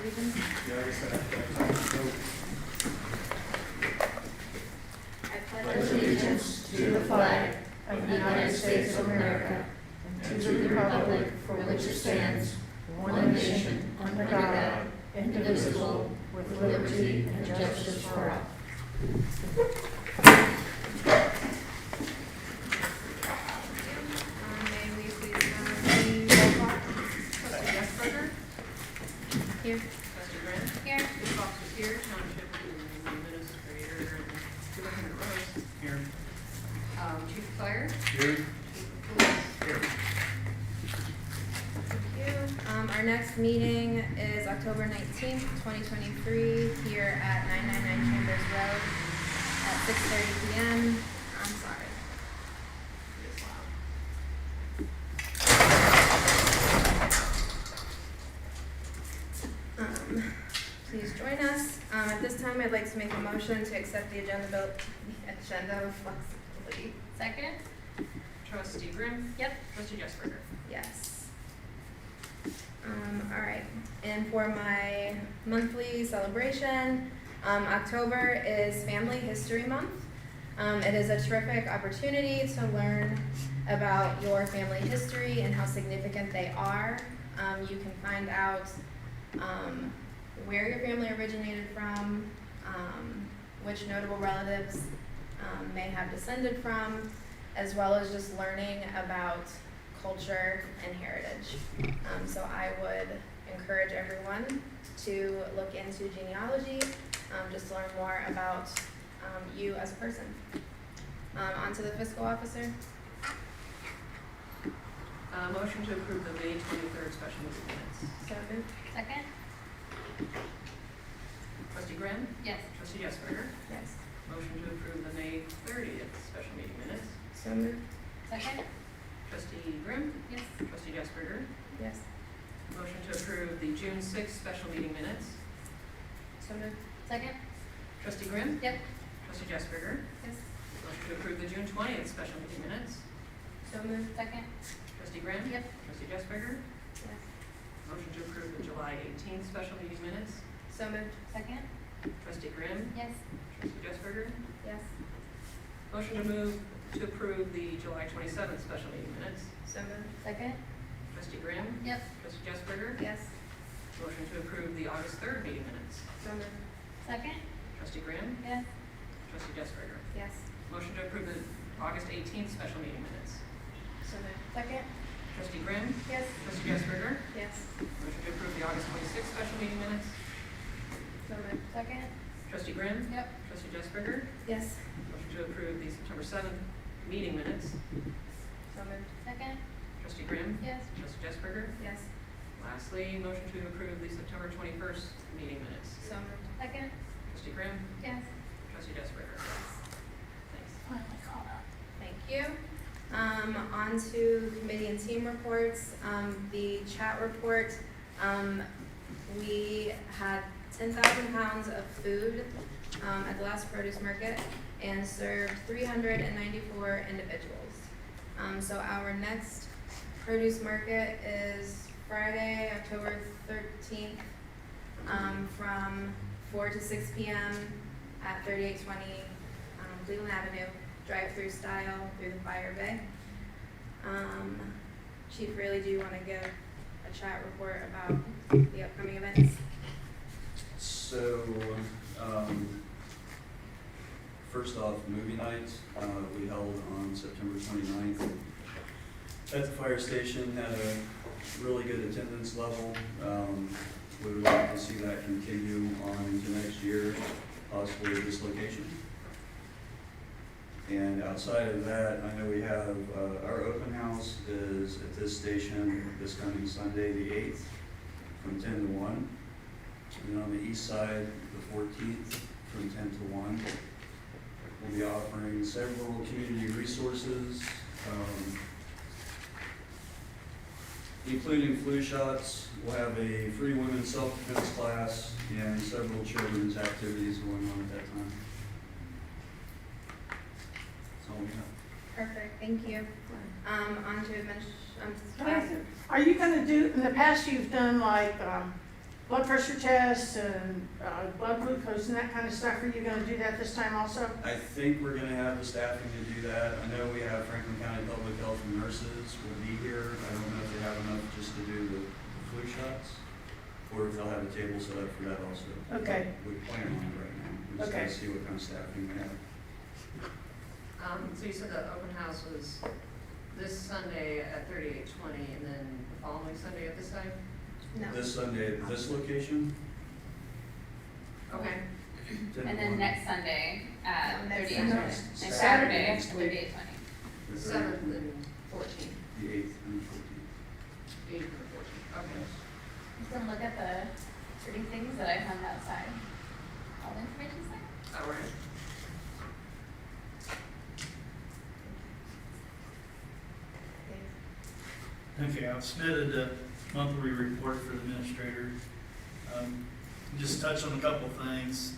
allegiance? Yeah, I guess I have to vote. I pledge allegiance to the flag of the United States of America and to the republic for which it stands, one nation, under God, indivisible, with liberty and justice for all. May we please have the roll call? Trustee Yesberger. Here. Trustee Grant. Here. Ms. Fox is here. Township Administrator and Superintendent Rose. Here. Chief of Fire. Here. Chief of Police. Here. Thank you. Our next meeting is October 19th, 2023, here at 999 Chambers Road at 6:30 p.m. I'm sorry. It is loud. Please join us. At this time, I'd like to make a motion to accept the agenda of flexibility. Second? Trustee Grimm. Yep. Trustee Yesberger. Yes. All right. And for my monthly celebration, October is Family History Month. It is a terrific opportunity to learn about your family history and how significant they are. You can find out where your family originated from, which notable relatives may have descended from, as well as just learning about culture and heritage. So I would encourage everyone to look into genealogy, just to learn more about you as a person. On to the fiscal officer. Motion to approve the May 23rd special meeting minutes. So moved. Second? Trustee Grimm. Yes. Trustee Yesberger. Yes. Motion to approve the May 30th special meeting minutes. So moved. Second? Trustee Grimm. Yes. Trustee Yesberger. Yes. Motion to approve the June 6th special meeting minutes. So moved. Second? Trustee Grimm. Yep. Trustee Yesberger. Yes. Motion to approve the June 20th special meeting minutes. So moved. Second? Trustee Graham. Yep. Trustee Yesberger. Yes. Motion to approve the July 18th special meeting minutes. So moved. Second? Trustee Graham. Yes. Trustee Yesberger. Yes. Motion to move to approve the July 27th special meeting minutes. So moved. Second? Trustee Graham. Yep. Trustee Yesberger. Yes. Motion to approve the August 3rd meeting minutes. So moved. Second? Trustee Graham. Yes. Trustee Yesberger. Yes. Motion to approve the August 18th special meeting minutes. So moved. Second? Trustee Graham. Yes. Trustee Yesberger. Yes. Motion to approve the August 26th special meeting minutes. So moved. Second? Trustee Graham. Yep. Trustee Yesberger. Yes. Motion to approve the September 7th meeting minutes. So moved. Second? Trustee Graham. Yes. Trustee Yesberger. Yes. Lastly, motion to approve the September 21st meeting minutes. So moved. Second? Trustee Graham. Yes. Trustee Yesberger. Thanks. Finally called up. Thank you. On to committee and team reports. The chat report, we had 10,000 pounds of food at the last produce market and served 394 individuals. So our next produce market is Friday, October 13th, from 4 to 6 p.m. at 3820 Cleveland Avenue, drive-through style through the Fire Bay. Chief, really, do you want to give a chat report about the upcoming events? So, first off, movie night, we held on September 29th at the fire station, had a really good attendance level. We would like to see that continue on into next year, possibly at this location. And outside of that, I know we have, our open house is at this station this coming Sunday, the 8th, from 10 to 1. And on the east side, the 14th, from 10 to 1. We'll be offering several community resources, including flu shots. We'll have a free women's self-defense class and several children's activities going on at that time. That's all we have. Perfect, thank you. On to Are you gonna do, in the past you've done like, blood pressure tests and blood glucose and that kind of stuff. Are you gonna do that this time also? I think we're gonna have the staffing to do that. I know we have Franklin County Public Health and nurses will be here. I don't know if they have enough just to do the flu shots, or if they'll have a table set up for that also. Okay. We plan on it right now. We just Okay. gotta see what kind of staffing we have. So you said the open house was this Sunday at 3820, and then the following Sunday at this time? No. This Sunday at this location. Okay. 10 And then to next Sunday at Next 38:20. Sunday. Next Saturday Saturday, next week. 38:20. the 7th 30th, and 14th, The 8th and the 14th. 8th and 14th, okay. You can look at the pretty things that I found outside. All the information's there. All right. Okay, I've submitted a monthly report for the administrator. Just touch on a couple things.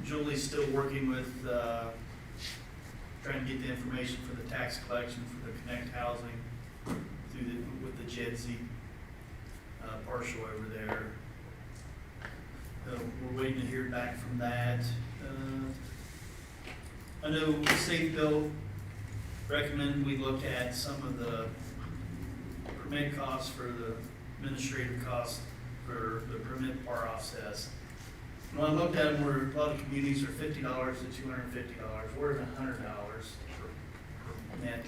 Julie's still working with, trying to get the information for the tax collection for the Connect Housing through with the JEDSI partial over there. We're waiting to hear back from that. I know Safe Bill recommended we look at some of the permit costs for the administrative costs for the permit bar offsets. When I looked at them, a lot of communities are $50 to $250. We're at $100 per permit.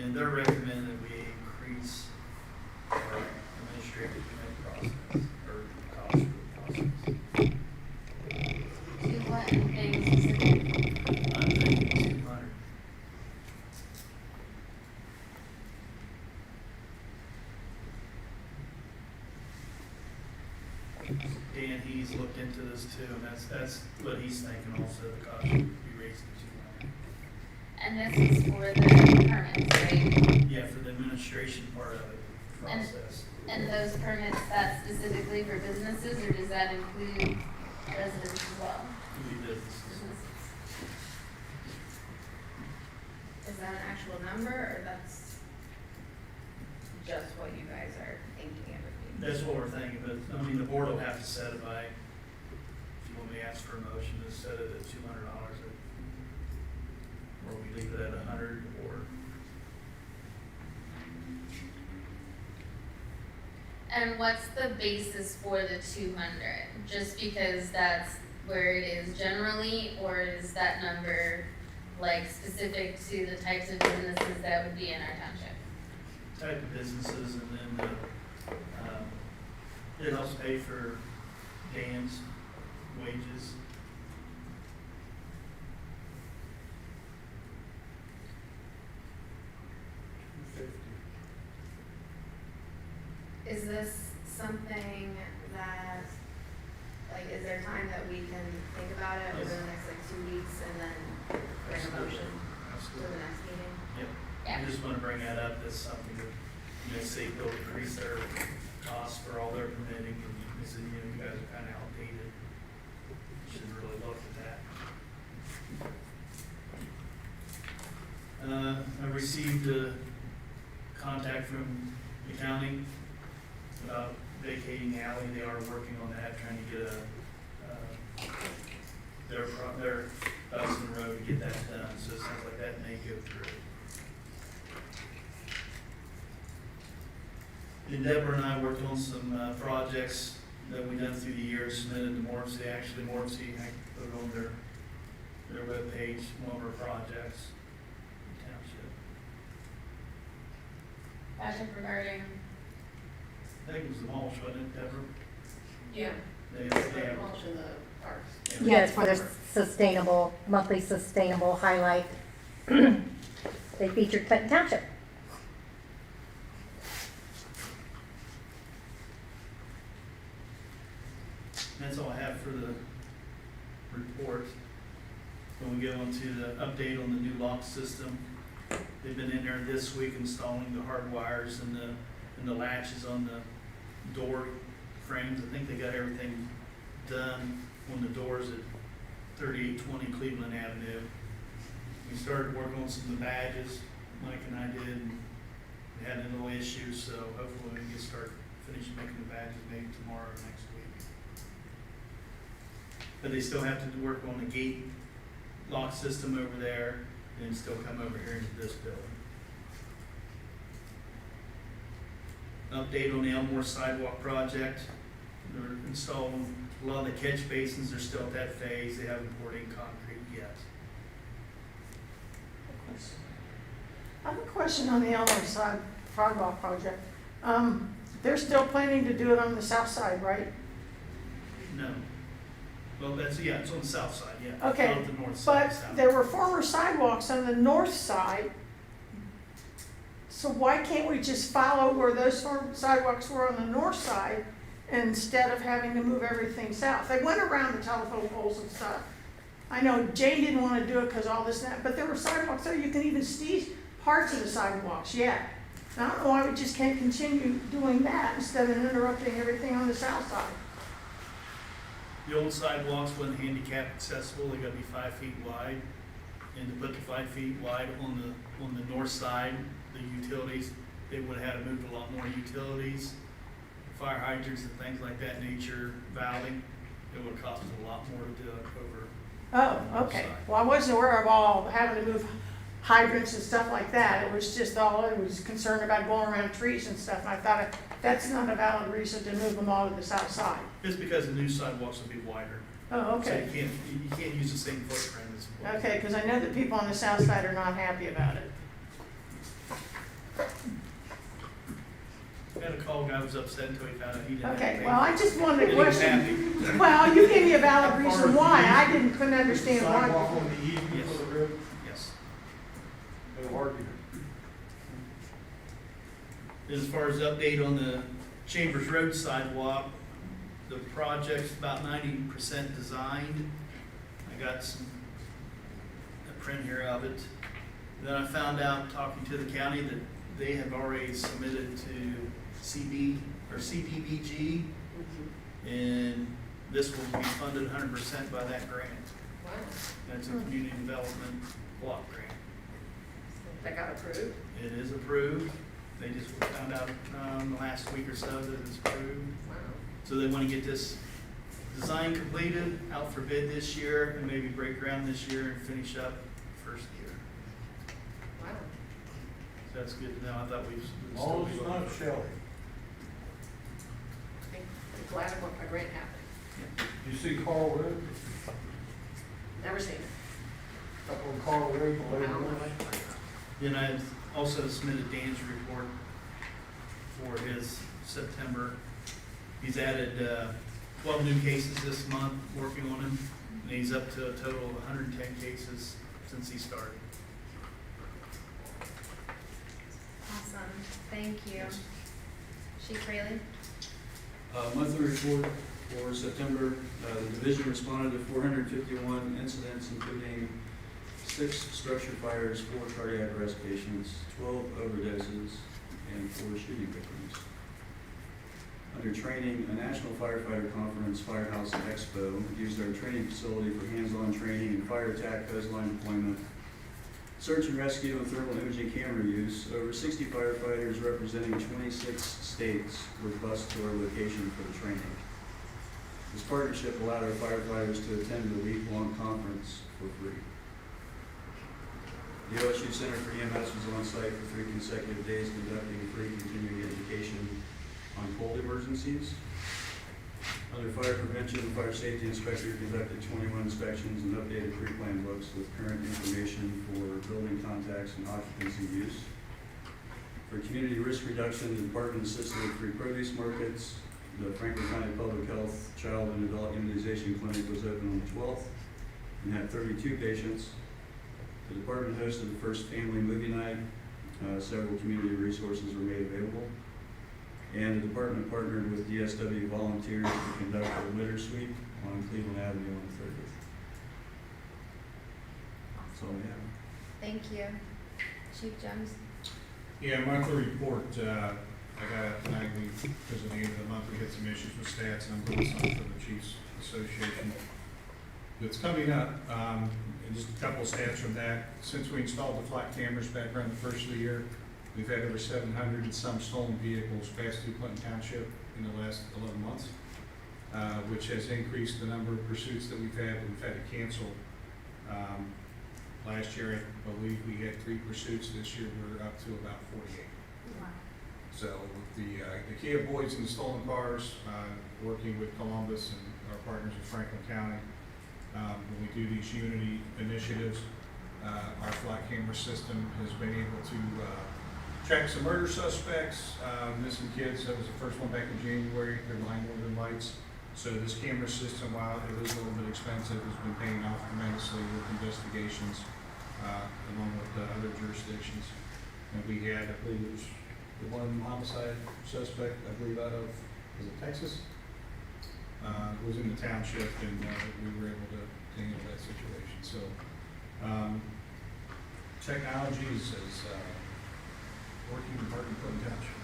And they're recommending that we increase our administrative permit process, or cost for the process. Do you want anything specific? I'm thinking 200. Dan, he's looked into this too, and that's what he's thinking also, the cost should be raised to 200. And this is for the permits, right? Yeah, for the administration part of it, process. And those permits, that's specifically for businesses, or does that include residents as well? Could be businesses. Businesses. Is that an actual number, or that's just what you guys are thinking it would be? That's what we're thinking, but, I mean, the board will have to set it by, if you want me to ask for a motion to set it at $200, or we leave it at 100, or, And what's the basis for the 200? Just because that's where it is generally, or is that number like specific to the types of businesses that would be in our township? type of businesses, and then, it helps pay for Dan's wages. Is this something that, like, is there time that we can think about it over the next, like, 2 weeks and then bring a motion to Absolutely. the next meeting? Yep. Yeah. I just wanna bring that up, that's something that, Safe Bill increase their costs for all their permitting, and they said, you guys are kinda outdated. Should really look at that. I received a contact from the county about vacating the alley. They are working on that, trying to get their ducks in a row to get that done, so it sounds like that may go through. And Deborah and I worked on some projects that we done through the years, submitted to Morpsey. Actually, Morpsey, I put it on their webpage, one of our projects in township. Project regarding, I think it was the mulch, wasn't it, Deborah? Yeah. They have, Mulch in the parks. Yeah, it's for their sustainable, monthly sustainable highlight. They featured Clinton Township. that's all I have for the report. When we go into the update on the new lock system, they've been in there this week installing the hard wires and the latches on the door frames. I think they got everything done on the doors at 3820 Cleveland Avenue. We started working on some of the badges, Mike and I did, and we had a little issue, so hopefully we can finish making the badges maybe tomorrow or but they still have to work on the gate lock system over there, and then still come over here into this building. Update on the Elmore sidewalk project. They're installing a lot of the catch basins, they're still at that phase, they haven't poured in concrete yet. I have a question on the Elmore side sidewalk project. They're still planning to do it on the south side, right? No. Well, that's, yeah, it's on the south side, yeah. Okay, Not the north side, But south. there were former sidewalks on the north side. So why can't we just follow where those former sidewalks were on the north side instead of having to move everything south? They went around the telephone poles and stuff. I know Jane didn't want to do it because all this and that, but there were sidewalks there. You can even see parts of the sidewalks, yeah. I don't know why we just can't continue doing that instead of interrupting everything on the south side. The old sidewalks wasn't handicap accessible, they gotta be 5 feet wide. And to put the 5 feet wide on the north side, the utilities, they would've had to move a lot more utilities, fire hydrants and things like that nature, valving. It would've cost a lot more to do it over. Oh, okay. Well, I wasn't aware of all having to move hydrants and stuff like that. It was just all, I was concerned about going around trees and stuff. And I thought that's not a valid reason to move them all to the south side. It's because the new sidewalks will be wider. Oh, okay. So you can't use the same footprint as. Okay, because I know that people on the south side are not happy about it. I had a call, guy was upset until he found out he didn't have to Okay, pay. well, I just wanted to And he was question. happy. Well, you gave me a valid reason why. I couldn't understand Sidewalk why. on the east Yes. of the road, Yes. no argument. As far as update on the Chambers Road sidewalk, the project's about 90% designed. I got a print here of it. Then I found out, talking to the county, that they have already submitted to CDBG, and this will be funded 100% by that grant. Wow, That's a community development block grant. that got approved? It is approved. They just found out the last week or so that it's approved. Wow. So they want to get this design completed, out for bid this year, and maybe break ground this year and finish up first year. Wow. So that's good to know. I thought we'd still All be is looking not for. Shelley. I'm glad a grant happened. You see Carl Road, Never seen it. up on Carl Road, Wow. below the Then I also submitted Dan's report for his September. He's added 12 new cases this month, working on them, and he's up to a total of 110 cases since he started. Awesome, thank you. Chief Rayleigh? Monthly report for September, the division responded to 451 incidents, including 6 structure fires, 4 cardiac arrest patients, 12 overdoses, and 4 shooting victims. Under training, a National Firefighter Conference Firehouse Expo used our training facility for hands-on training in fire attack, coastline deployment, search and rescue, and thermal imaging camera use. Over 60 firefighters representing 26 states were bused to our location for the training. This partnership allowed our firefighters to attend the week-long conference for free. The OSU Center for EMS was on site for 3 consecutive days conducting free continuing education on cold emergencies. Under fire prevention, the fire safety inspector conducted 21 inspections and updated pre-planned books with current information for building contacts and occupancy use. For community risk reduction, the department assisted with free produce markets. The Franklin County Public Health Child and Adult Immunization Clinic was open on the 12th and had 32 patients. The department hosted the first family movie night. Several community resources were made available. And the department partnered with DSW volunteers to conduct a litter sweep on Cleveland Avenue on the 30th. That's all we have. Thank you. Chief Jones? Yeah, monthly report, I got it tonight, because at the end of the month, we had some issues with stats, and I'm doing something for the Chiefs Association. It's coming up, and just a couple of stats from that. Since we installed the flat cameras back around the first of the year, we've had over 700 and some stolen vehicles pass through Clinton Township in the last 11 months. which has increased the number of pursuits that we've had to cancel. Last year, I believe we had 3 pursuits. This year, we're up to about 48. So with the Kia Boys and the stolen cars, working with Columbus and our partners in Franklin County, when we do these unity initiatives, our flat camera system has been able to track some murder suspects, missing kids. That was the first one back in January. They're behind northern lights. So this camera system, while it is a little bit expensive, has been paying off tremendously with investigations, along with other jurisdictions. And we had, I believe it was the one homicide suspect, I believe out of, was it Texas? Was in the township, and we were able to handle that situation. So technology is working hard in Clinton Township.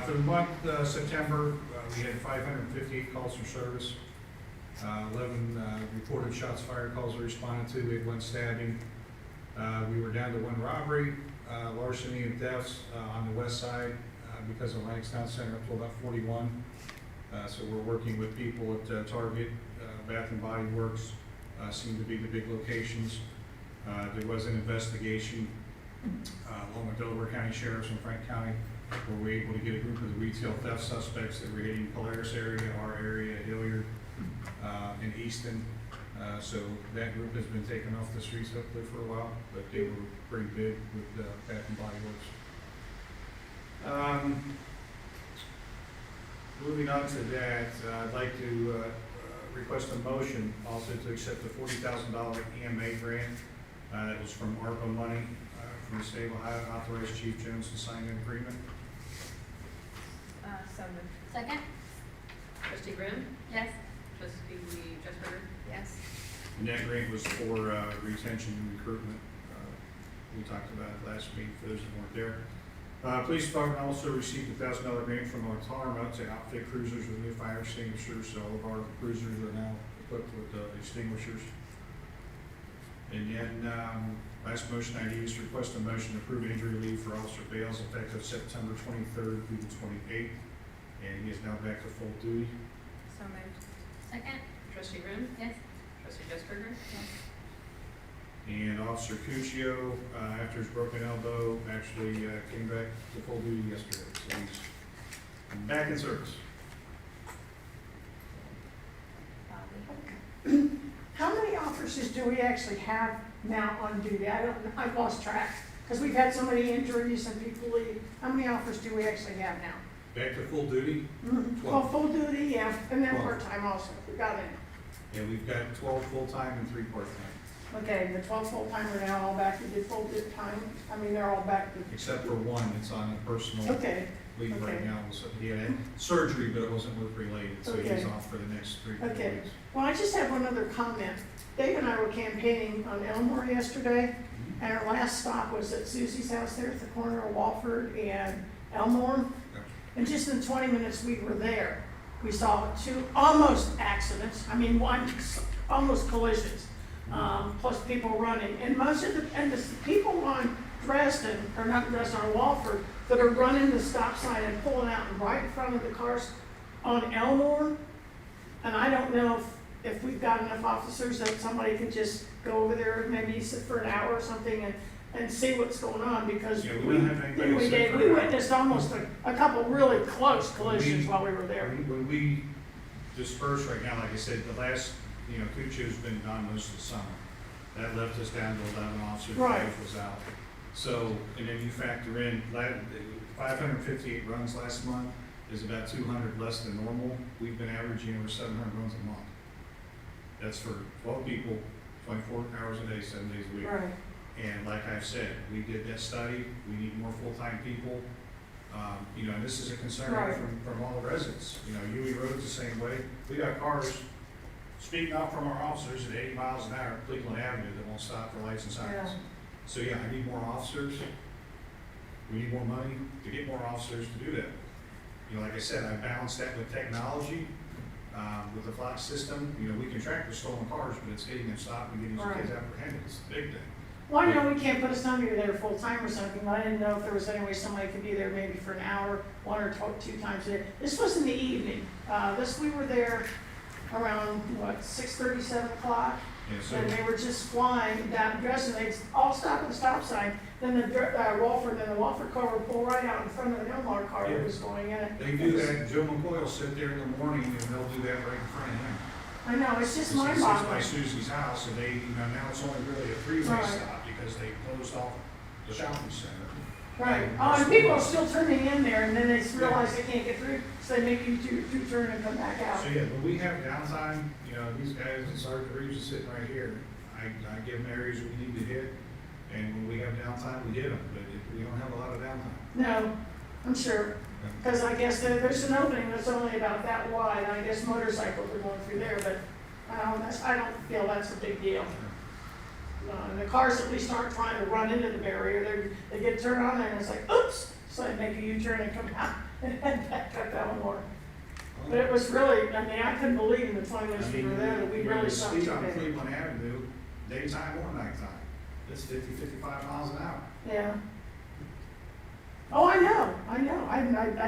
For the month September, we had 558 calls for service, 11 reported shots fired calls we responded to. We had 1 stabbing. We were down to 1 robbery, larceny and thefts on the west side because of Langston Center up to about 41. So we're working with people at Target, Bath and Body Works, seem to be the big locations. There was an investigation along with Delaware County Sheriffs and Frank County, where we were able to get a group of the retail theft suspects that were hitting Polaris area, our area, Hilliard, and Easton. So that group has been taken off the streets up there for a while, but they were pretty big with Bath and Body Works. Moving on to that, I'd like to request a motion also to accept the $40,000 EMA grant. That was from ARPA money from the state of Ohio, authorized Chief Jones to sign an agreement. So moved. Second? Trustee Grimm? Yes. Trustee Jesberger? Yes. And that grant was for retention and recruitment. We talked about it last week for those that weren't there. Police Department also received a $1,000 grant from Tarma to outfit cruisers with new fire extinguishers. So all of our cruisers are now equipped with extinguishers. And then last motion I need is to request a motion to approve injury leave for Officer Bales effective September 23rd through the 28th. And he is now back to full duty. So moved. Second? Trustee Grimm? Yes. Trustee Jesberger? Yes. And Officer Cuccio, after his broken elbow, actually came back to full duty yesterday. So he's back in service. Bobby. How many officers do we actually have now on duty? I don't know, I've lost track, because we've had so many injuries and people leave. How many officers do we actually have now? Back to full duty? Well, full duty, yeah, and then 12. part-time also, we got it. Yeah, we've got 12 full-time and 3 part-time, Okay, the 12 full-time are now all back to the full time, I mean, they're all back to, except for one that's on a personal okay, leave right okay. now. So he had surgery, but it wasn't work-related, so he's Okay. off for the next 3 4 Okay. weeks. Well, I just have one other comment. Dave and I were campaigning on Elmore yesterday, and our last stop was at Susie's house there at the corner of Walford and Elmore. And just in 20 minutes we were there, we saw 2 almost accidents, I mean, 1 almost collisions, plus people running. And most of the people on Dresden, or not Dresden, on Walford, that are running the stop sign and pulling out right in front of the cars on Elmore. And I don't know if we've got enough officers that somebody can just go over there, maybe sit for an hour or something and see what's going on, because Yeah, we don't have anybody to sit for we an hour. witnessed almost a couple really close collisions while we were there. When we disperse right now, like I said, the last, Cuccio's been gone most of the summer. That left us down to 11 officers, Right. Dave was out. So, and then you factor in, 558 runs last month is about 200 less than normal. We've been averaging over 700 runs a month. That's for 12 people, 24 hours a day, 7 days a week. Right, And like I've said, we did that study, we need more full-time people. And this is a concern Right. from all the residents. Huey Road's the same way. We got cars speeding out from our officers at 80 miles an hour at Cleveland Avenue that won't stop for lights and sirens. yeah, So yeah, I need more officers. We need more money to get more officers to do that. Like I said, I balance that with technology, with the Fox system. We can track the stolen cars, but it's getting them stopped and getting these kids apprehended. It's the big thing. Well, I know we can't put somebody there full-time or something, but I didn't know if there was any way somebody could be there maybe for an hour, one or two times a day. This was in the evening. We were there around, 6:30, 7 o'clock? Yeah, so, And they were just flying that dress, and they'd all stop at the stop sign. Then the Walford car would pull right out in front of the Elmar car that was going in it. they do that, Joe McCoy will sit there in the morning and they'll do that right in front of him. I know, it's just He sits by mind-boggling. Susie's house, and they, now it's only really a three-way Right. stop, because they closed off the shopping center. Right, and people are still turning in there, and then they realize they can't get through, so they make you turn and come back out. So, yeah, when we have downtime, these guys, and Sergeant Reeves is sitting right here, I give them areas we need to hit, and when we have downtime, we hit them, but we don't have a lot of downtime. No, I'm sure, because I guess there's an opening that's only about that wide, and I guess motorcycles are going through there, but I don't feel that's a big deal. And the cars at least aren't trying to run into the barrier, they get turned on there and it's like, oops, so they make a U-turn and come out and head back up Elmore. But it was really, I couldn't believe in the 20 minutes we were there that we really saw Speed too on big. Cleveland Avenue, daytime or nighttime, it's 50, 55 miles an hour. Yeah. Oh, I know, I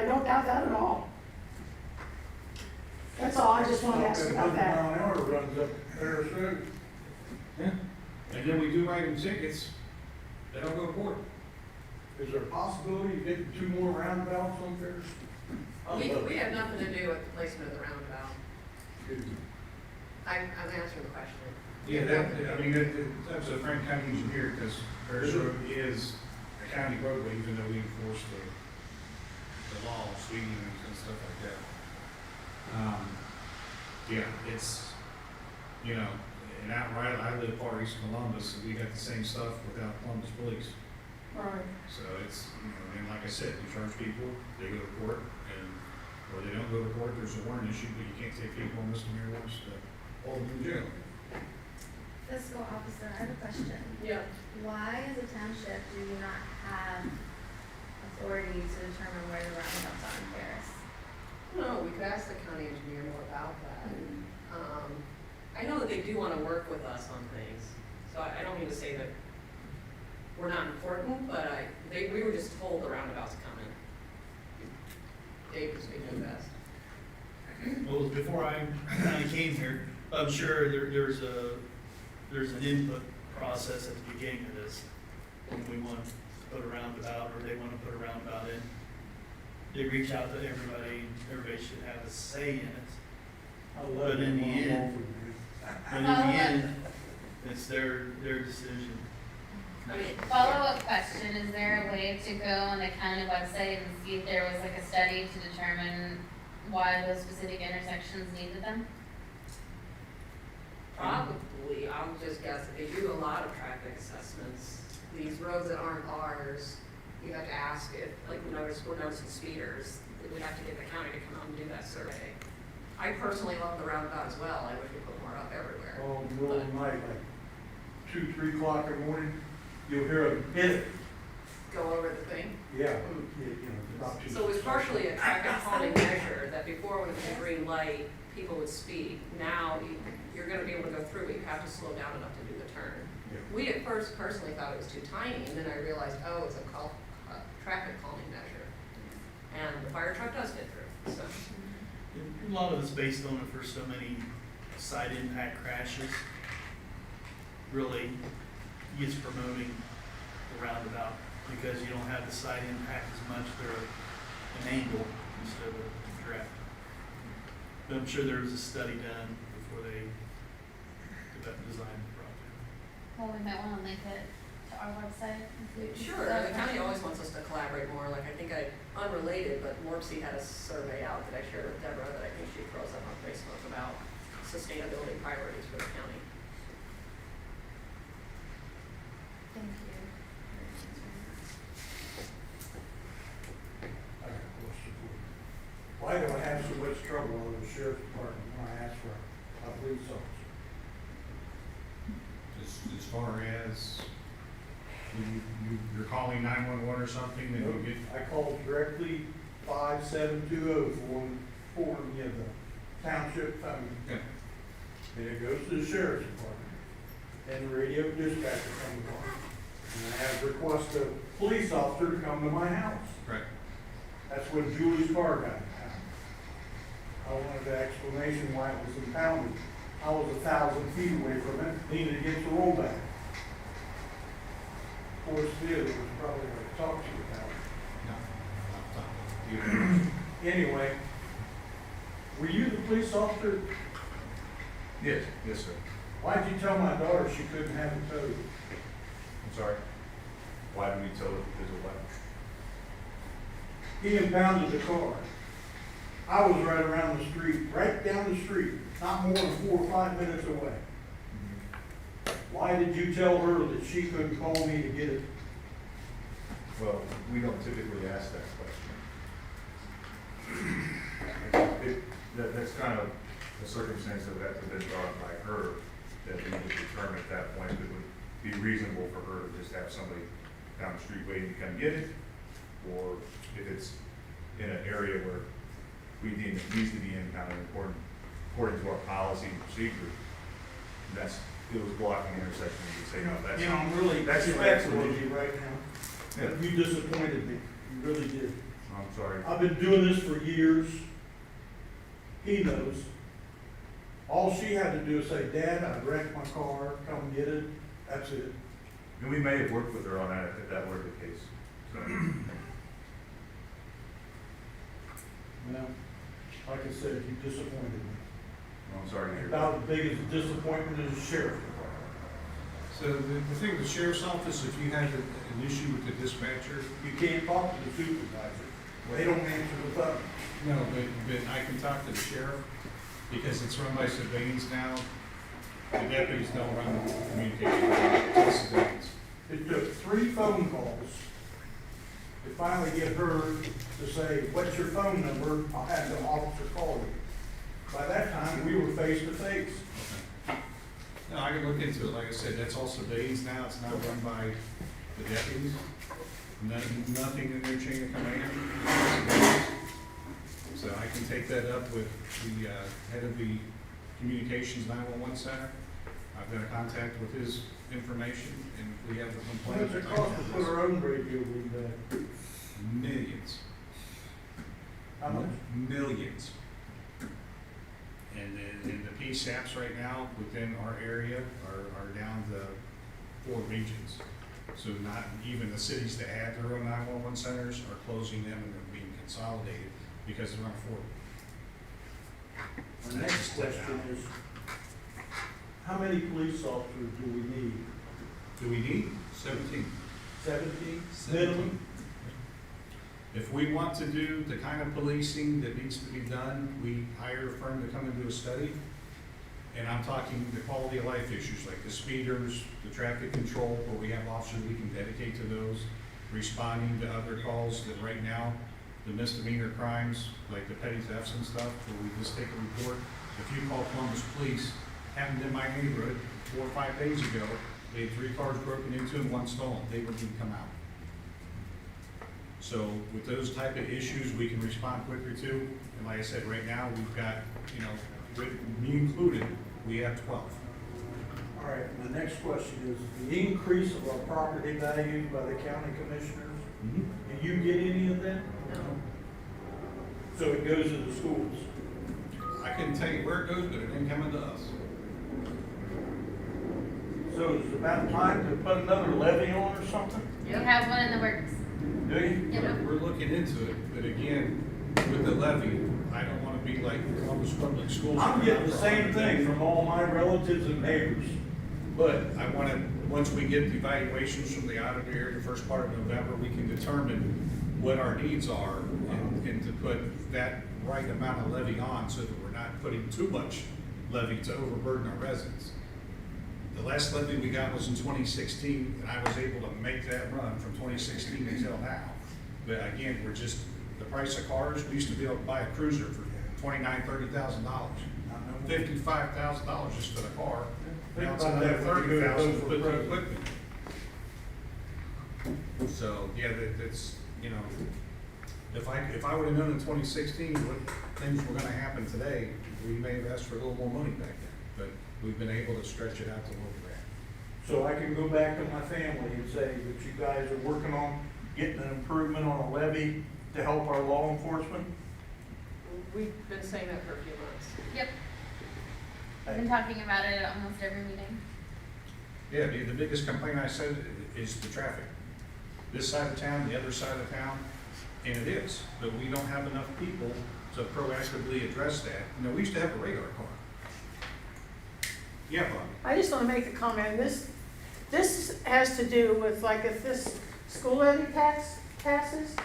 don't doubt that at all. That's all, I just wanted to ask about that. 100 mile an hour runs up Harris Road. And then we do write them tickets, they don't go to court. Is there a possibility of getting 2 more roundabouts on Ferris? We have nothing to do with the placement of the roundabout. I'm answering the question. Yeah, that was a Frank County engineer, because Ferris Road is a county roadway, even though we enforce the law, speeding and stuff like that. Yeah, it's, and outright, I live far east of Columbus, and we got the same stuff without Columbus police. Right. So it's, and like I said, you charge people, they go to court, or they don't go to court, there's a warrant issue, but you can't take people on misdemeanor warrants to hold them in jail. Fiscal officer, I have a question. Yeah. Why as a township do you not have authority to determine where the roundabouts are in Paris? No, we could ask the county engineer more about that. I know that they do want to work with us on things, so I don't mean to say that we're not important, but we were just told the roundabout's coming. Dave was speaking best. Well, before I came here, I'm sure there's an input process at the beginning of this. When we want to put a roundabout, or they want to put a roundabout in, they reach out to everybody should have a say in it. But in the end, it's their decision. Follow-up question, is there a way to go on the county website and see if there was like a study to determine why those specific intersections needed them? Probably, I'll just guess that they do a lot of traffic assessments. These roads that aren't ours, you have to ask if, like, we're noticing speeders, we have to get the county to come out and do that survey. I personally love the roundabout as well, I wish we put more up everywhere. Oh, in the middle of the night, like 2, 3 o'clock in the morning, you'll hear a hit it. Go over the thing. Yeah, about 2. So it was partially a traffic calming measure, that before when it was a green light, people would speed. Now, you're gonna be able to go through, but you have to slow down enough to do the turn. Yeah. We at first personally thought it was too tiny, and then I realized, oh, it's a traffic calming measure. And the fire truck does get through, so. A lot of it's based on it for so many side impact crashes. Really is promoting the roundabout because you don't have the side impact as much. They're an angle instead of a direct. But I'm sure there was a study done before they designed the project. Well, we might wanna link it to our website. Sure, the county always wants us to collaborate more, like I think unrelated, but Morpsey had a survey out that I shared with Deborah that I think she throws up on Facebook about sustainability priorities for the county. Thank you. I got a question for you. Why do I have so much trouble with the sheriff's department when I ask for a police officer? As far as you're calling 911 or something, and you get, I called directly 5720 for me of the township phone. yeah. And it goes to the sheriff's department. And the radio dispatcher comes on. And I have requested a police officer to come to my house. Right. That's when Julie's car got impounded. I wanted an explanation why it was impounded. I was 1,000 feet away from it, leaning against the rollback. Of course, Sid was probably going to talk to you about it. No, not talking. Anyway, were you the police officer? Yes, yes, sir. Why'd you tell my daughter she couldn't have it towed? I'm sorry. Why did we tell her because of what? He impounded the car. I was right around the street, right down the street, not more than 4 or 5 minutes away. Why did you tell her that she couldn't call me to get it? Well, we don't typically ask that question. That's kind of a circumstance that would have to be brought by her, that we would determine at that point that it would be reasonable for her to just have somebody down the street waiting to come get it, or if it's in an area where we deem it needs to be impounded according to our policy and procedure, it was blocking the intersection, we would say, no, that's. You know, I'm really that's respectful of absolutely- you right now. Yeah. But you disappointed me. You really did. I'm sorry. I've been doing this for years. He knows. All she had to do is say, Dad, I wrecked my car, come get it. That's it. And we may have worked with her on that if that were the case. So, Well, like I said, you disappointed me. I'm sorry to hear that. About as big as a disappointment as the sheriff department. So the thing with the sheriff's office, if you have an issue with the dispatcher, You can't talk to the supervisor. They don't answer the phone. no, but I can talk to the sheriff, because it's run by civilians now. The deputies don't run the communication, it's civilians. It took 3 phone calls to finally get her to say, what's your phone number? I'll have the officer call you. By that time, we were face to face. No, I can look into it, like I said, that's all civilians now, it's not run by the deputies. Nothing in their chain of command. It's civilians. So I can take that up with the head of the Communications 911 Center. I've got a contact with his information, and we have a What complaint. does it cost to put our own radio in there? Millions. How much? Millions. And the PSAPs right now within our area are down to 4 regions. So not even the cities that have their own 911 centers are closing them and they're being consolidated because they're unaffordable. The next question is, how many police officers do we need? Do we need 17? 17? 17. Minimum? If we want to do the kind of policing that needs to be done, we hire a firm to come and do a study. And I'm talking the quality of life issues like the speeders, the traffic control, where we have officers we can dedicate to those, responding to other calls that right now, the misdemeanor crimes, like the petty thefts and stuff, where we just take a report. If you call Columbus Police, happened in my neighborhood 4 or 5 days ago, they had 3 cars broken into and 1 stolen, they wouldn't even come out. So with those type of issues, we can respond quicker to, and like I said, right now, we've got, you know, with me included, we have 12. All right, my next question is, the increase of our property values by the county commissioners, do you get any of that? No. So it goes to the schools? I couldn't tell you where it goes, but it ain't coming to us. So it's about time to put another levy on or something? We have one in the works. Do you? Yep. We're looking into it, but again, with the levy, I don't wanna be like Columbus Public Schools. I'm getting the same thing from all my relatives and neighbors. But I wanna, once we get the evaluations from the auditor here the first part of November, we can determine what our needs are and to put that right amount of levy on so that we're not putting too much levy to overburden our residents. The last levy we got was in 2016, and I was able to make that run from 2016 until now. But again, we're just, the price of cars, we used to be able to buy a cruiser for $29,000, $30,000. $55,000 just for the car. Now it's another $30,000 to put the equipment. So, yeah, that's, you know, if I would have known in 2016 what things were gonna happen today, we may have asked for a little more money back then. But we've been able to stretch it out to where we're at. so I can go back to my family and say that you guys are working on getting an improvement on a levy to help our law enforcement? We've been saying that for a few months. Yep. I've been talking about it at almost every meeting. Yeah, the biggest complaint I said is the traffic. This side of town, the other side of town, and it is, but we don't have enough people to proactively address that. You know, we used to have a radar car. Yeah, Bob. I just want to make a comment. This has to do with, like, if this school levy tax passes,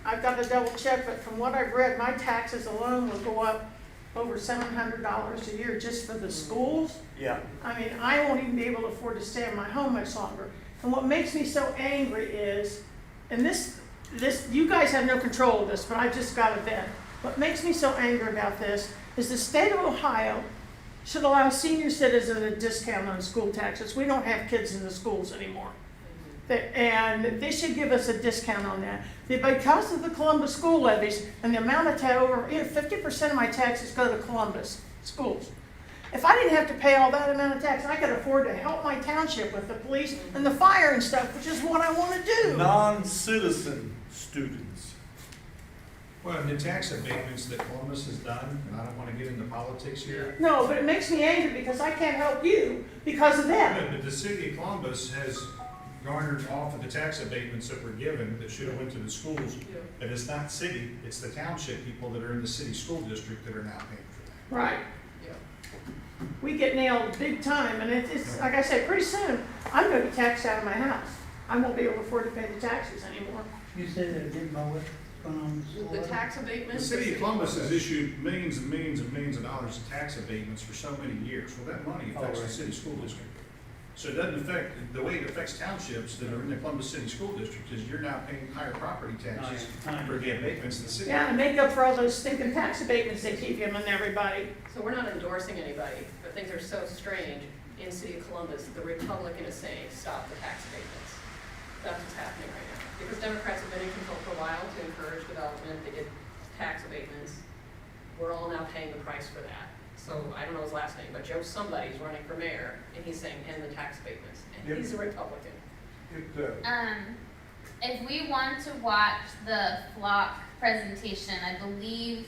I've got to double check, but from what I've read, my taxes alone will go up over $700 a year just for the schools. Yeah. I mean, I won't even be able to afford to stay in my home much longer. And what makes me so angry is, and this, you guys have no control of this, but I just got it then. What makes me so angry about this is the state of Ohio should allow senior citizens a discount on school taxes. We don't have kids in the schools anymore. And they should give us a discount on that. Because of the Columbus school levies and the amount of over 50% of my taxes go to Columbus schools. If I didn't have to pay all that amount of tax, I could afford to help my township with the police and the fire and stuff, which is what I want to do. Non-citizen students. Well, and the tax abatements that Columbus has done, and I don't want to get into politics here. No, but it makes me angry because I can't help you because of Yeah, them. but the city of Columbus has garnered off of the tax abatements that were given that should have went to the schools. But it's not city, it's the township people that are in the city school district that are now paying for that. Right. Yeah. We get nailed big time, and it's like I said, pretty soon, I'm gonna be taxed out of my house. I won't be able to afford to pay the taxes anymore. You said they didn't know what's going on in the school. The tax abatement. The city of Columbus has issued millions and millions and millions of dollars in tax abatements for so many years. Well, that money affects the city school district. So it doesn't affect, the way it affects townships that are in the Columbus City School District is you're now paying higher property taxes for the abatements in the city. Yeah, and make up for all those stinking tax abatements they keep giving everybody. So we're not endorsing anybody, but things are so strange. In City of Columbus, the Republican is saying, stop the tax abatements. That's what's happening right now. Because Democrats have been in control for a while to encourage development, they did tax abatements. We're all now paying the price for that. So I don't know his last name, but Joe somebody's running for mayor, and he's saying end the tax abatements, and he's a Republican. If we want to watch the flock presentation, I believe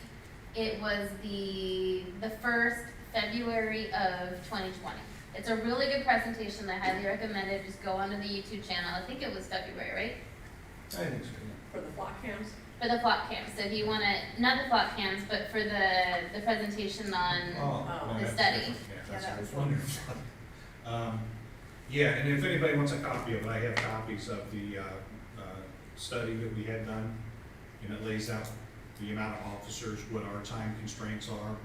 it was the first February of 2020. It's a really good presentation. I highly recommend it. Just go onto the YouTube channel. I think it was February, right? I think so. For the flock cams? For the flock cams. So if you want to, not the flock cams, but for the presentation on the study. Yeah, that was wonderful. Yeah, and if anybody wants a copy of it, I have copies of the study that we had done. And it lays out the amount of officers, what our time constraints are.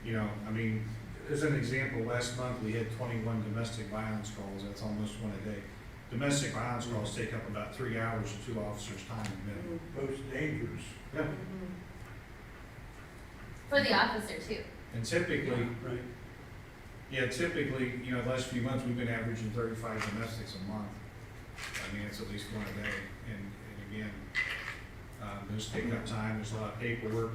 You know, I mean, as an example, last month we had 21 domestic violence calls. That's almost one a day. Domestic violence calls take up about 3 hours of 2 officers' time minimum. Most dangerous. Yeah. For the officer too. And typically, Right. yeah, typically, you know, the last few months, we've been averaging 35 domestics a month. I mean, it's at least one a day. And again, those take up time. There's a lot of paperwork.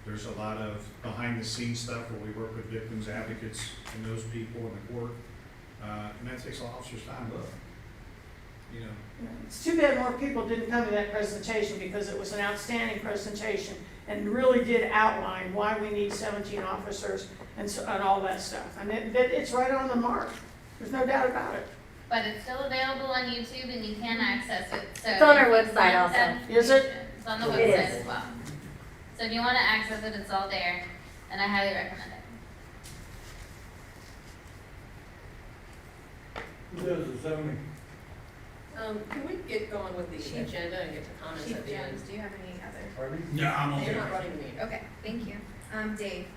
There's a lot of behind the scenes stuff where we work with victims advocates and those people in the court. And that takes officers' time, but, you know. It's too bad more people didn't come to that presentation because it was an outstanding presentation and really did outline why we need 17 officers and all that stuff. And it's right on the mark. There's no doubt about it. But it's still available on YouTube and you can access it. So It's on our if you website want that also. Is it? information, It's on the It website is. as well. So if you want to access it, it's all there, and I highly recommend it. Who does the zoning? Can we get going with the agenda and get to comments Chief at the end? Jones, do you have any other? Pardon? Yeah, I'm You're not running the meeting. Okay, thank you. Dave.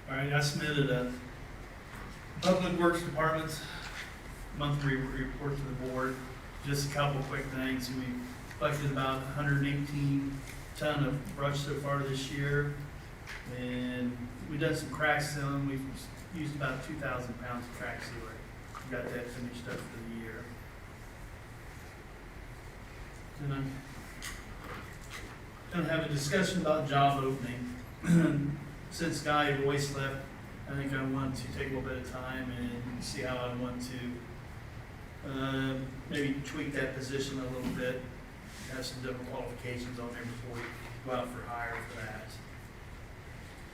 All right, I submitted a Public Works Department's monthly report to the board. Just a couple quick things. We collected about 118 ton of brush so far this year. And we done some crack sealing. We've used about 2,000 pounds of crack sealer. We got that finished up for the year. And I'm gonna have a discussion about job opening. Since Guy Royce left I think I want to take a little bit of time and see how I want to maybe tweak that position a little bit, have some different qualifications on there before we go out for hire for that.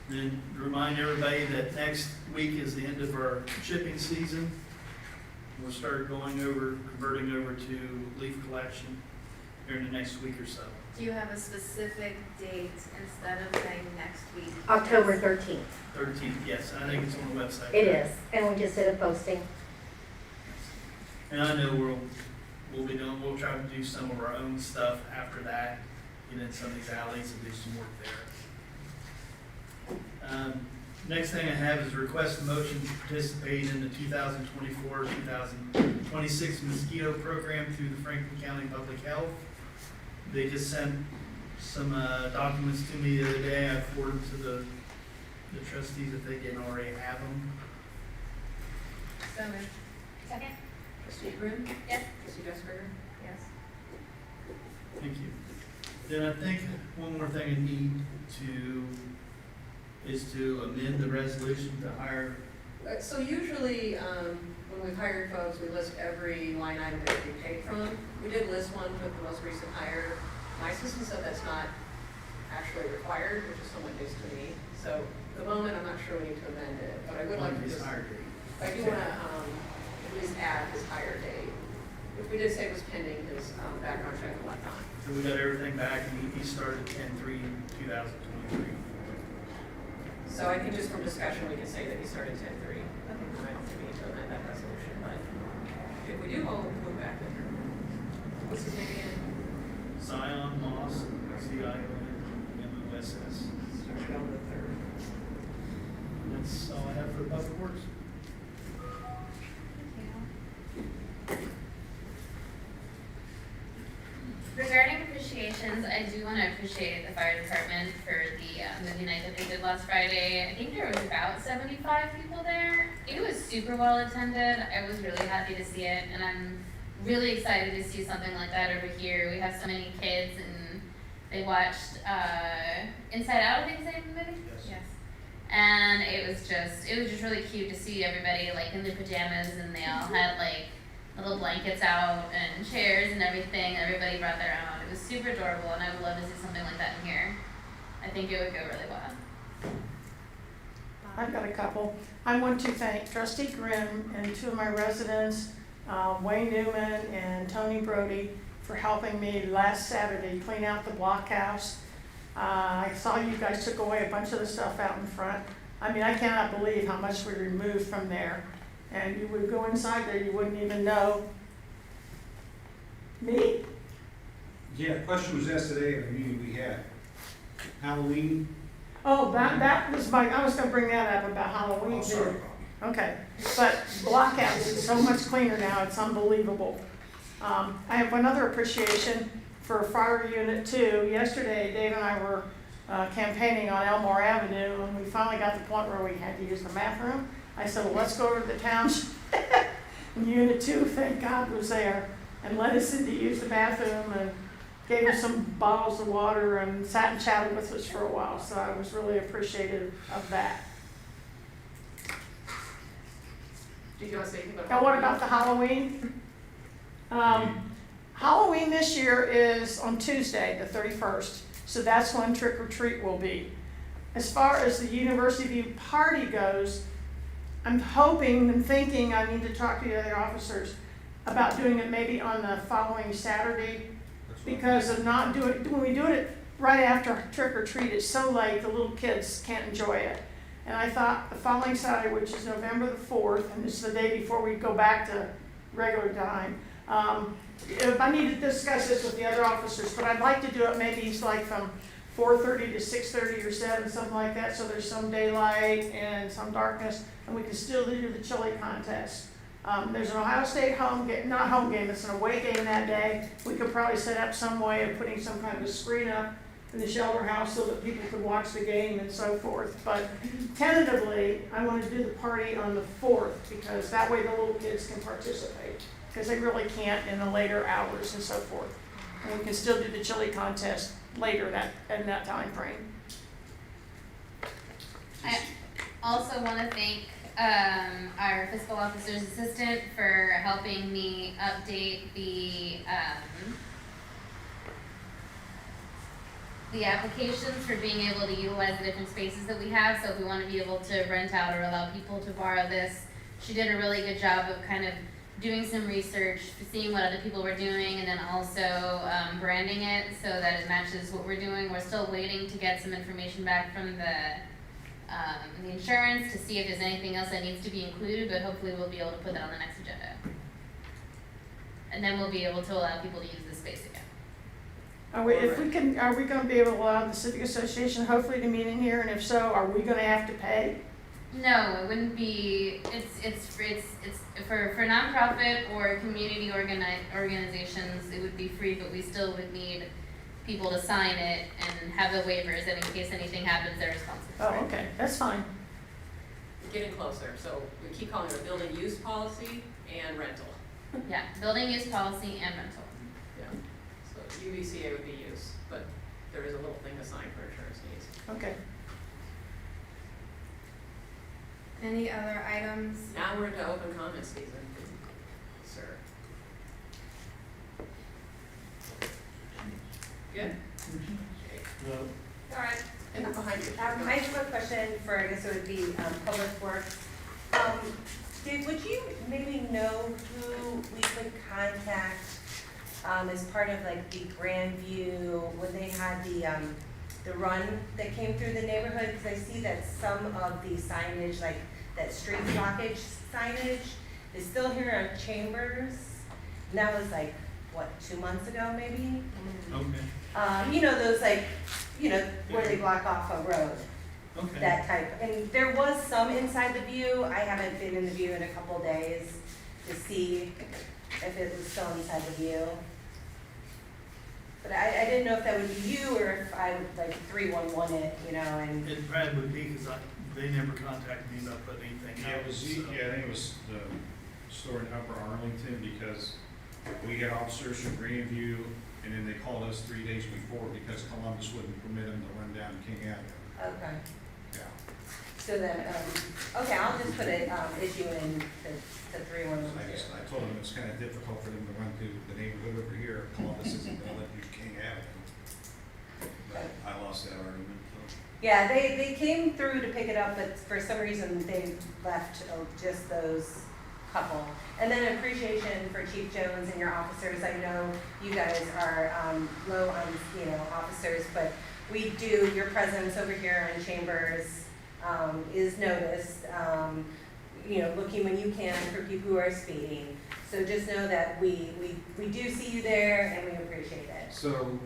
Then remind everybody that next week is the end of our shipping season. We'll start converting over to leaf collection during the next week or so. Do you have a specific date instead of saying next week? October 13th. 13th, yes, I think it's on the website. It is, and we just did a posting. And I know we'll try to do some of our own stuff after that, get in some of these alleys and do some work there. Next thing I have is request a motion to participate in the 2024-2026 mosquito program through the Franklin County Public Health. They just sent some documents to me the other day. I forwarded them to the trustees if they didn't already have them. So moved. Second? Trustee Green? Yes. Trustee Desberger? Yes. Thank you. Then I think one more thing I need is to amend the resolution to hire. So usually, when we've hired folks, we list every line item that we paid from. We did list one with the most recent hire. My assistant said that's not actually required, which is somewhat news to me. So at the moment, I'm not sure we need to amend it, but I would like to his just, hire date. I do want to at least add his hire date. If we did say it was pending his background check and whatnot. So we got everything back, and he started 10/3/2023. So I think just from discussion, we can say that he started 10/3. I don't think we need to amend that resolution, but if we do, we'll move back with her. What's his name again? Zion Moss, CION-MOSS. Started on the 3rd. That's all I have for Public Works. Regarding appreciations, I do want to appreciate the fire department for the movie night that they did last Friday. I think there was about 75 people there. It was super well attended. I was really happy to see it, and I'm really excited to see something like that over here. We have so many kids, and they watched Inside Out, I think is the name of the movie? Yes. And it was just really cute to see everybody like in their pajamas, and they all had like little blankets out and chairs and everything. Everybody brought their own. It was super adorable, and I would love to see something like that in here. I think it would go really well. I've got a couple. I want to thank Trustee Grimm and two of my residents, Wayne Newman and Tony Brody, for helping me last Saturday clean out the blockhouse. I saw you guys took away a bunch of the stuff out in front. I mean, I cannot believe how much we removed from there. And you would go inside there, you wouldn't even know. Me? Yeah, the question was asked today at a meeting we had. Halloween. Oh, that was I was gonna bring that up about Halloween Oh, too. sorry. Okay, but Blockhouse is so much cleaner now, it's unbelievable. I have another appreciation for Fire Unit 2. Yesterday, Dave and I were campaigning on Elmore Avenue, and we finally got to the point where we had to use the bathroom. I said, well, let's go over to the township. And Unit 2, thank God, was there and let us in to use the bathroom and gave us some bottles of water and sat and chatted with us for a while. So I was really appreciative of that. Did you want to say anything about? Now, what about the Halloween? Halloween this year is on Tuesday, the 31st, so that's when trick or treat will be. As far as the University View party goes, I'm hoping and thinking I need to talk to the other officers about doing it maybe on the following Saturday, because of not doing, when we do it right after trick or treat, it's so late, the little kids can't enjoy it. And I thought the following Saturday, which is November the 4th, and it's the day before we go back to regular time, if I need to discuss this with the other officers, but I'd like to do it maybe it's like from 4:30 to 6:30 or 7, something like that, so there's some daylight and some darkness, and we can still do the chili contest. There's an Ohio State home game, not home game, it's an away game that day. We could probably set up some way of putting some kind of a screen up in the shelter house so that people could watch the game and so forth. But tentatively, I want to do the party on the 4th, because that way the little kids can participate, because they really can't in the later hours and so forth. And we can still do the chili contest later in that time frame. also wanna thank, our fiscal officer's assistant for helping me update the applications for being able to utilize the different spaces that we have, so if we wanna be able to rent out or allow people to borrow this, she did a really good job of kind of doing some research, seeing what other people were doing, and then also, branding it so that it matches what we're doing. We're still waiting to get some information back from the insurance to see if there's anything else that needs to be included, but hopefully we'll be able to put that on the next agenda. And then we'll be able to allow people to use the space again. Are we gonna be able to allow the civic association hopefully to meet in here, and if so, are we gonna have to pay? No, it wouldn't be, it's for nonprofit or community organizations, it would be free, but we still would need people to sign it and have the waivers, and in case anything happens, they're responsible for it. Oh, okay, that's fine. We're getting closer, so we keep calling it a building use policy and rental. Yeah, building use policy and rental. Yeah. So UBCA would be use, but there is a little thing to sign for insurance needs. Okay. Any other items? Now we're into open comment season, sir. Good? Okay. All right, and then behind you. I have a question for, I guess it would be, Public Works. Would you maybe know who we could contact, as part of like the Grandview, when they had the run that came through the neighborhood? Cause I see that some of the signage, like that street blockage signage is still here on Chambers. And that was like, what, 2 months ago maybe? Okay, You know, those like, you know, where they block off a road, okay. that type. And there was some inside the View. I haven't been in the View in a couple days to see if it was still inside the View. But I didn't know if that would be you or if I would like 311 it, you know, and. It probably would be, cause they never contacted me about putting anything Yeah, out. it was, so. I think it was the store in Upper Arlington, because we had officers from Grandview, and then they called us 3 days before because Columbus wouldn't permit them to run down King Avenue. Okay. Yeah. So then, okay, I'll just put it, issue in the 311. I told them it's kind of difficult for them to run through the neighborhood over here. Columbus isn't gonna let you King Avenue. But I lost that argument, so. Yeah, they came through to pick it up, but for some reason they left just those couple. And then appreciation for Chief Jones and your officers. I know you guys are low on, you know, officers, but we do, your presence over here in Chambers is noticed. You know, looking when you can for people who are speeding. So just know that we do see you there and we appreciate it. So,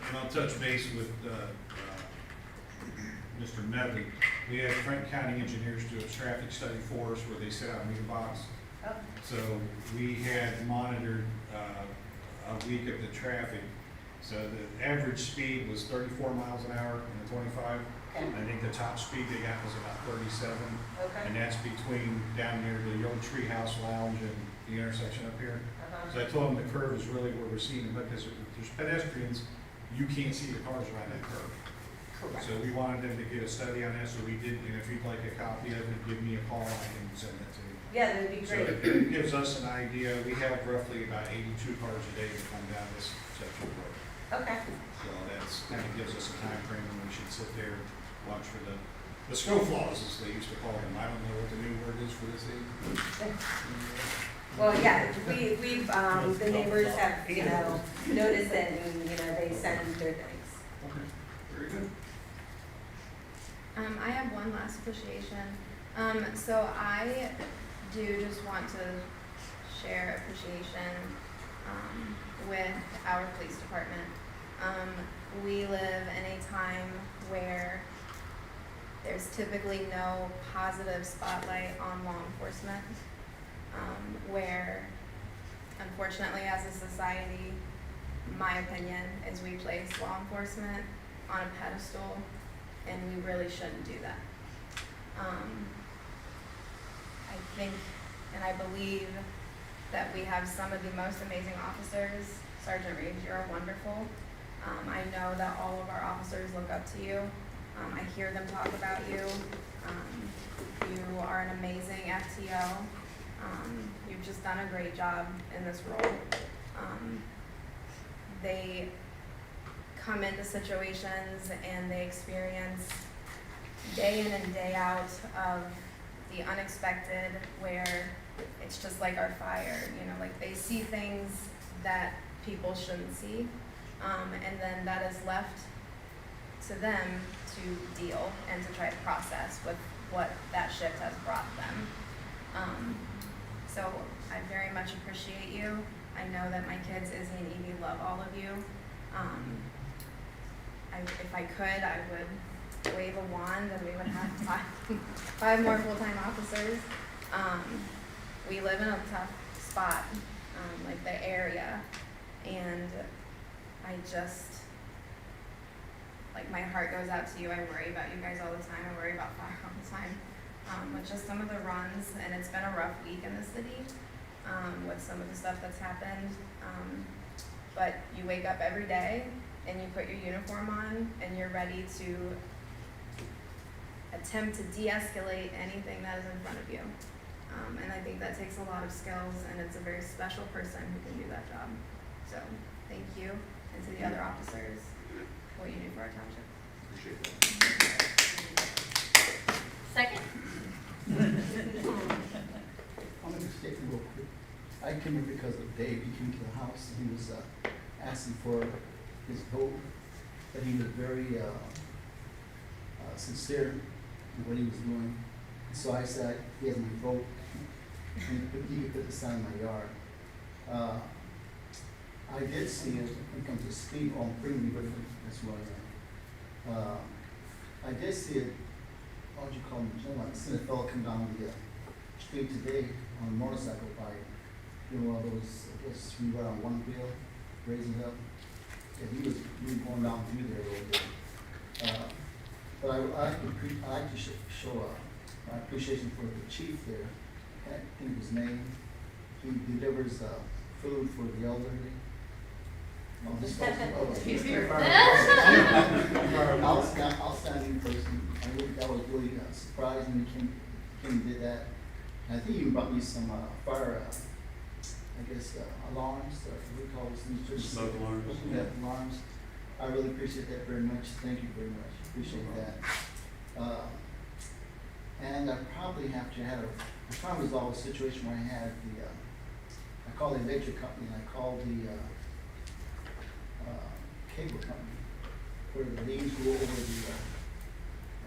and I'll touch base with, Mr. Medley. We had Frank County engineers do a traffic study for us where they set out a meter box. Oh. So we had monitored, a week of the traffic. So the average speed was 34 miles an hour in the 25. Okay. I think the top speed they got was about 37. Okay. And that's between down near the old Treehouse Lounge and the intersection up here. Uh-huh. So I told them the curve is really where we're seeing it, because if there's pedestrians, you can't see the cars around that curve. Correct. So we wanted them to get a study on that, so we did, and if you'd like a copy of it, give me a call, I can send it to you. Yeah, that'd be So great. it gives us an idea, we have roughly about 82 cars a day that come down this section of road. Okay. So that's, kind of gives us a time frame when we should sit there, watch for the scofflaws, as they used to call them. I don't know what the new word is for this age. Well, yeah, we've, the neighbors have, you know, noticed it and, you know, they send their things. Okay, very good. I have one last appreciation. So I do just want to share appreciation with our police department. We live in a time where there's typically no positive spotlight on law enforcement, where unfortunately as a society, my opinion is we place law enforcement on a pedestal, and we really shouldn't do that. I think and I believe that we have some of the most amazing officers. Sergeant Reeves, you're wonderful. I know that all of our officers look up to you. I hear them talk about you. FTO. You've just done a great job in this role. They come into situations and they experience day in and day out of the unexpected, where it's just like our fire, like they see things that people shouldn't see, and then that is left to them to deal and to try to process with what that shift has brought them. So I very much appreciate you. I know that my kids, Izzy and Evie, love all of you. If I could, I would wave a wand and we would have five more full-time officers. We live in a tough spot, like the area, and I just, like, my heart goes out to you. I worry about you guys all the time. I worry about fire all the time. With just some of the runs, and it's been a rough week in the city, with some of the stuff that's happened. But you wake up every day and you put your uniform on and you're ready to attempt to de-escalate anything that is in front of you. And I think that takes a lot of skills, and it's a very special person who can do that job. So thank you, and to the other officers, for what you do for our township. Appreciate that. Second? I'm gonna state real quick. I came here because of Dave. He came to the house and he was asking for his vote, but he was very sincere in what he was doing. So I said, he has my vote, and he could put the sign in my yard. I did see it, when it comes to speed on Freeman Griffin, that's where I am. I did see it, what do you call him, I seen a fellow come down the street today on a motorcycle bike, doing one of those, I guess, we ride on one wheel, raising it up. Yeah, he was really going down through there a little bit. But I like to show my appreciation for the chief there. I can't think of his name. He delivers food for the elderly. He's here. Outstanding person. I think that was really surprising when he came and did that. And I think he even brought me some fire, I guess, alarms, or what we call these. Smoke alarms. Yeah, alarms. I really appreciate that very much. Thank you very much. Appreciate that. And I probably have to have I'm trying to resolve a situation where I had I called the electric company and I called the cable company, where the leads go over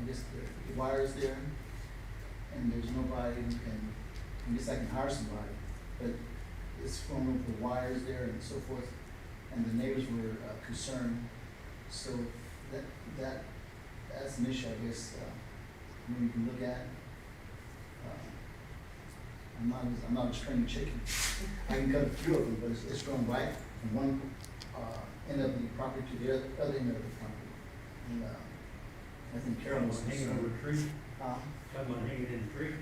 I guess the wires there, and there's nobody who can, I guess I can hire somebody, but it's going over the wires there and so forth, and the neighbors were concerned, so that's an issue, I guess, when you can look at. I'm not a string chicken. I can cut a few of them, but it's going right from one end of the property to the other end of the property. And I think Carol was hanging over a tree. Someone hanging in a tree.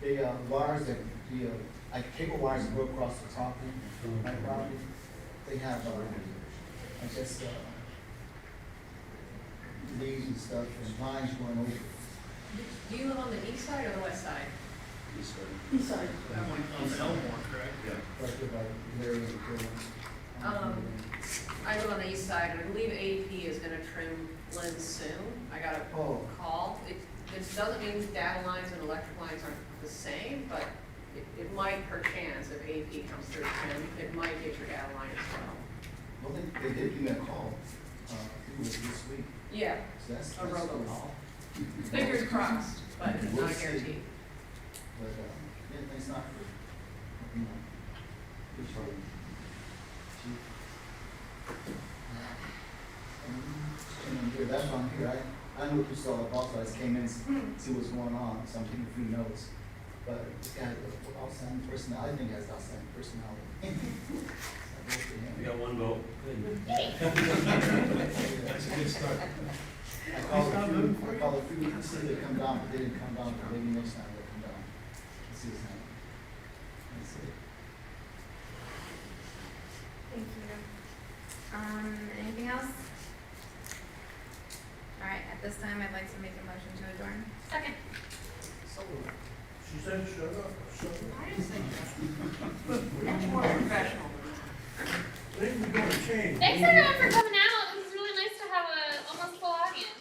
The wires that cable wires that go across the property, my property, they have I guess leaves and stuff and lines going over. Do you live on the east side or the west side? East East side. That one on Elmore, correct? Yeah. right there by Larry and Carol. I live on the east side, and I believe AP is gonna trim Lynn soon. I got a Oh. call. It doesn't mean data lines and electric lines aren't the same, but it might perchance, if AP comes through trim, it might get your data line as well. Well, they did give me a call, I think it was this week, Yeah, so that's a robocall. good. Fingers crossed, but it's We'll not a see. guarantee. But, yeah, thanks not for, good for you. Here, that's why I'm here. I know you saw the boss, I just came in to see what's going on, so I'm taking a few notes. But this guy has outstanding personality. I think he has outstanding personality. I vote for him. You got one vote. That's a good start. I called a few weeks to come down, but they didn't come down, but maybe next time they'll come down. Let's see what's happening. That's it. Thank you. Anything else? All right, at this time, I'd like to make a motion to adjourn. Second. She said, shut up, shut up. I didn't say that. Much more professional. Things are gonna change. Thanks everyone for coming out. It was really nice to have a almost full audience.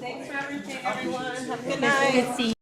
Thanks for everything, everyone. Have a good night.